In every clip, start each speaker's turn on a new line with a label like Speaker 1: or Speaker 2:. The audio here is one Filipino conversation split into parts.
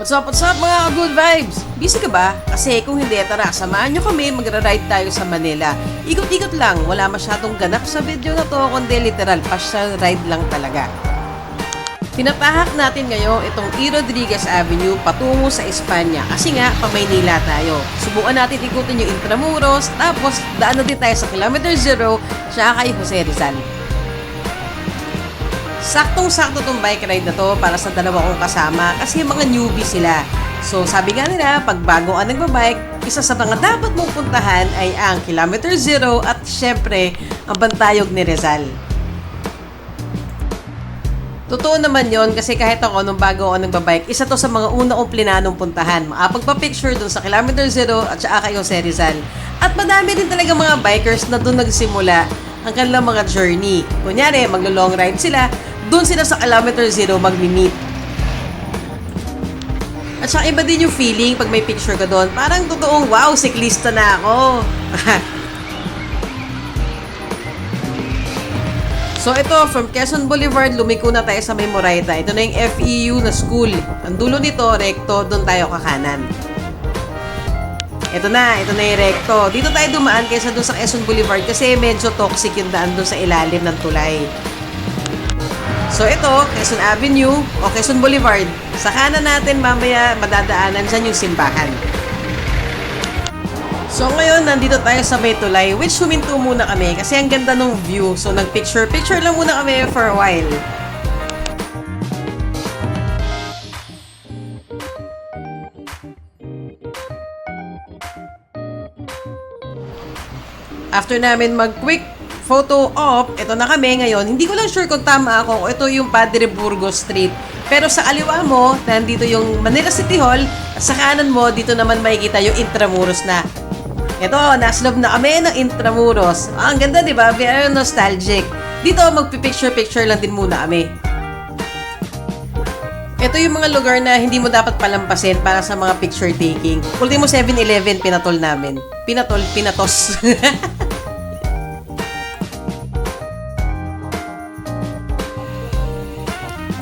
Speaker 1: What's up mga good vibes? Busy ka ba? Kasi kung hindi, tara, samahan nyo kami, magra-ride tayo sa Manila. Ikot-ikot lang, wala masyadong ganap sa video na to, kundi literal, pasyal ride lang talaga. Tinatahak natin ngayon itong E. Rodriguez Avenue patungo sa Espanya kasi nga, pa Maynila tayo. Subukan natin ikutin yung Intramuros, tapos daan na din tayo sa Kilometer Zero, siya kay Jose Rizal. Saktong-sakto tong bike ride na to para sa dalawa kong kasama kasi mga newbie sila. So sabi nga nila, pag bago ka nagbabike, isa sa mga dapat mong puntahan ay ang Kilometer Zero at syempre, ang Bantayog ni Rizal. Totoo naman yon kasi kahit ako nung bago ako nagbabike, isa to sa mga una kong plinanong puntahan. Makapagpa-picture dun sa Kilometer Zero at saka kay Jose Rizal. At madami din talaga mga bikers na dun nagsimula ang kanilang mga journey. Kunyari, maglo-long ride sila, doon sila sa Kilometer Zero magmi-meet. At saka iba din yung feeling pag may picture ka doon. Parang totoong, wow, siklista na ako. So ito, from Quezon Boulevard, lumiko na tayo sa may Moraita. Ito na yung FEU na school. Ang dulo nito, rekto, doon tayo kakanan. Ito na yung rekto. Dito tayo dumaan kaysa doon sa Quezon Boulevard kasi medyo toxic yung daan doon sa ilalim ng tulay. So ito, Quezon Avenue o Quezon Boulevard. Sa kanan natin mamaya madadaanan dyan yung simbahan. So ngayon, nandito tayo sa may tulay, which huminto muna kami kasi ang ganda ng view. So nag-picture lang muna kami for a while. After namin mag-quick photo op, ito na kami ngayon. Hindi ko lang sure kung tama ako o ito yung Padre Burgos Street. Pero sa kaliwa mo, nandito yung Manila City Hall at sa kanan mo, dito naman makikita yung Intramuros na. Ito, nasa loob na kami ng Intramuros. Ang ganda, di ba? Very nostalgic. Dito, magpipicture lang din muna kami. Ito yung mga lugar na hindi mo dapat palampasin para sa mga picture taking. Ultimo 7-Eleven, pinatol namin. Pinatos.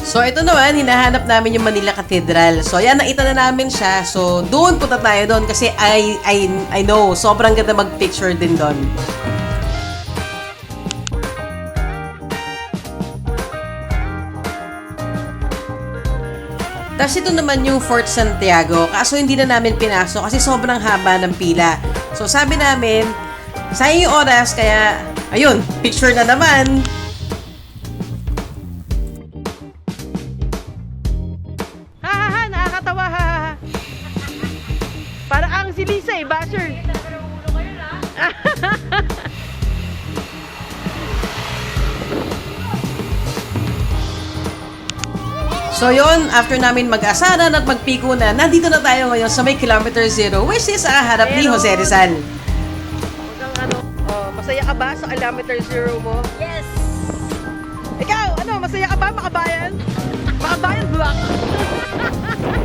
Speaker 1: So, ito naman, hinahanap namin yung Manila Cathedral. So, ayan, nakita na namin siya. So, doon, punta tayo doon kasi I know, sobrang ganda mag-picture din doon. Tapos ito naman yung Fort Santiago. Kaso hindi na namin pinasok kasi sobrang haba ng pila. So, sabi namin, sayang yung oras, kaya, ayun, picture na naman.
Speaker 2: Para ang si Lisa basher.
Speaker 1: So yon, after namin mag-asaran at magpikunan, nandito na tayo ngayon sa may Kilometer Zero, which is harap ni Jose Rizal.
Speaker 2: Masaya ka ba sa Kilometer Zero mo?
Speaker 3: Yes!
Speaker 2: Ikaw, masaya ka ba makabayan? Makabayan block.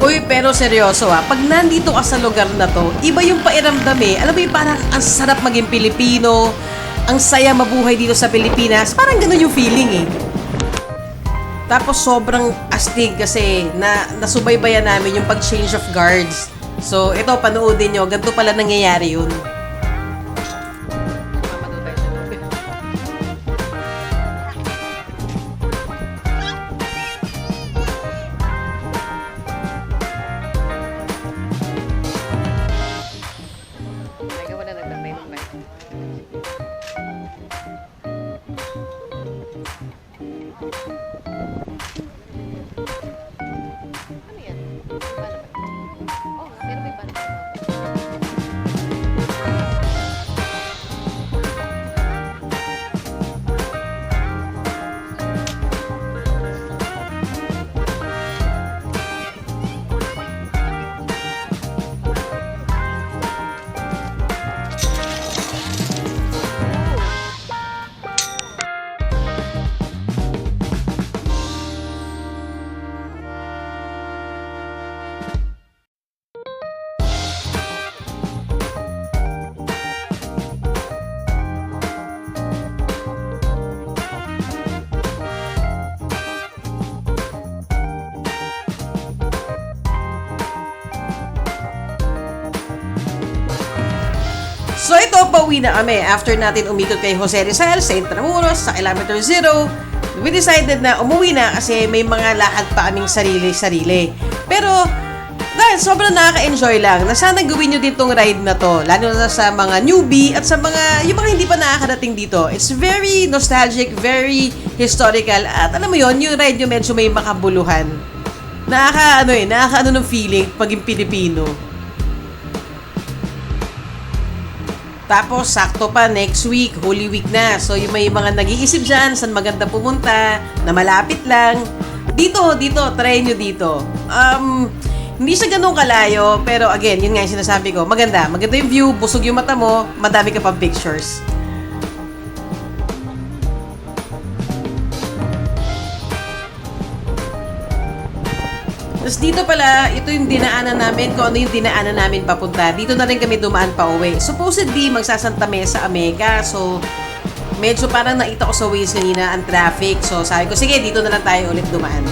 Speaker 1: Uy, pero seryoso pag nandito ka sa lugar na to, iba yung pairamdam eh. Alam mo yung parang ang sarap maging Pilipino, ang saya mabuhay dito sa Pilipinas, parang ganun yung feeling eh. Tapos sobrang astig kasi nasubaybayan namin yung pag-change of guards. So ito, panoodin nyo, ganito pala nangyayari yun. eto, pauwi na kami. After natin umikot kay Jose Rizal sa Intramuros, sa Kilometer Zero, we decided na umuwi na kasi may mga lakad pa kaming sarili-sarili. Pero, dahil sobrang nakaka-enjoy lang, na sana gawin nyo din tong ride na to, lalo na sa mga newbie at sa mga, yung mga hindi pa nakakarating dito. It's very nostalgic, very historical, at alam mo yon, yung ride nyo medyo may makabuluhan. Nakaka-ano ng feeling paging Pilipino. Tapos, sakto pa, next week, Holy Week na. So, yung may mga nag-iisip dyan, saan maganda pumunta, na malapit lang. Dito, try nyo dito. Hindi siya ganun kalayo, pero again, yun nga yung sinasabi ko, maganda yung view, busog yung mata mo, madami ka pang pictures. Tapos dito pala, ito yung dinaanan namin, kung ano yung dinaanan namin papunta. Dito na rin kami dumaan pa uwi. Supposedly, magsasanta Mesa, Amega. So, medyo parang nakita ko sa Waze kanina ang traffic. So, sabi ko, sige, dito na lang tayo ulit dumaan.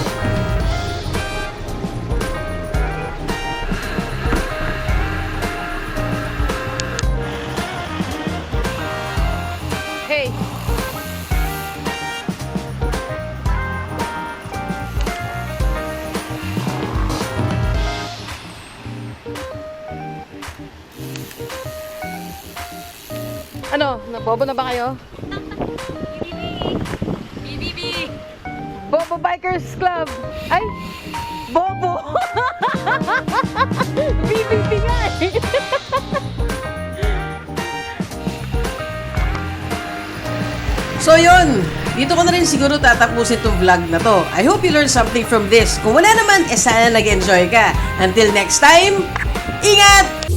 Speaker 2: Hey! Ano? Nabobo na ba kayo?
Speaker 3: BBB!
Speaker 2: Bobo Bikers Club! Ay! Bobo! BBB nga eh!
Speaker 1: So yun, dito ko na rin siguro tatapusin itong vlog na to. I hope you learned something from this. Kung wala naman, sana nag-enjoy ka. Until next time, ingat!